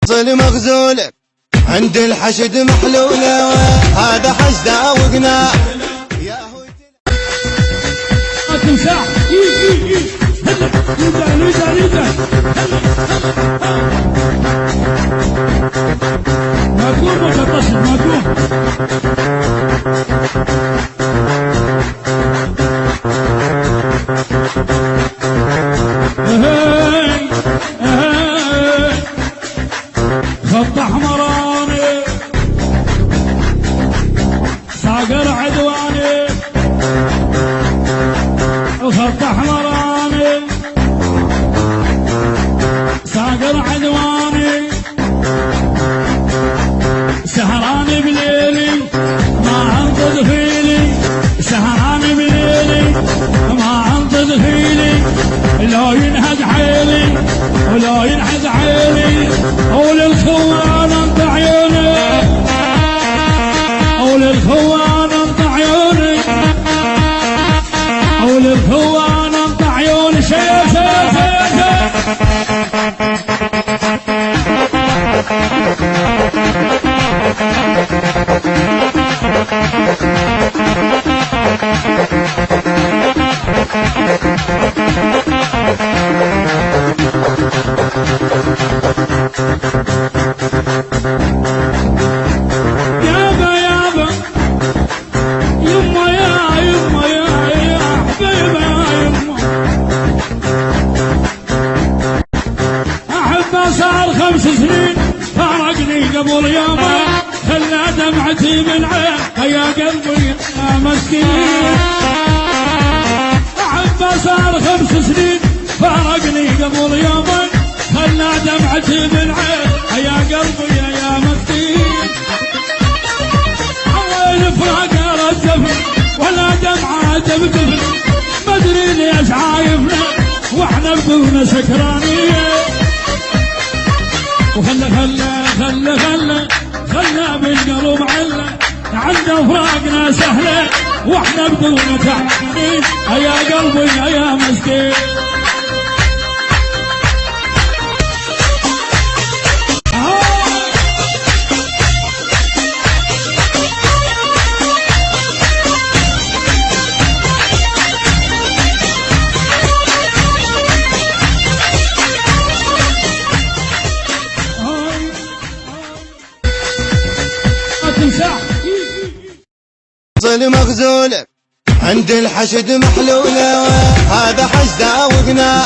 مغزولة عند الحشد محلولة، هذا حشد وقنا ما تمسح ما تقوم ما تتصل ما تقوم خط احمراني صاقر عدواني خط احمراني صاقر عدواني سهراني بليلي ما انطد فيلي سهراني بليلي ما انطد فيلي لو ينهد حيلي ولو ينحز عيني وللخوان انت عيوني وللخوان انت عيوني وللخوان انت عيوني شيء يابا يابا يما يا يما يا حبيبة يا يما أحبه صار 5 سنين فارقني قبل يومه خلى دمعتي من عين يا قلبي يا مسكين أحبه صار 5 سنين فارقني قبل يومه خلى دمعتي من عين يا قلبي يا مسكين وين فراق الدفن ولا دمعة تبتفن مدري ليش عايفنا واحنا بدون سكرانية وخلى بالقلب علة عند فراقنا سهلة واحنا بدون تحميل يا قلبي يا مسكين مغزولة عند الحشد محلولة، هذا حشد وقنا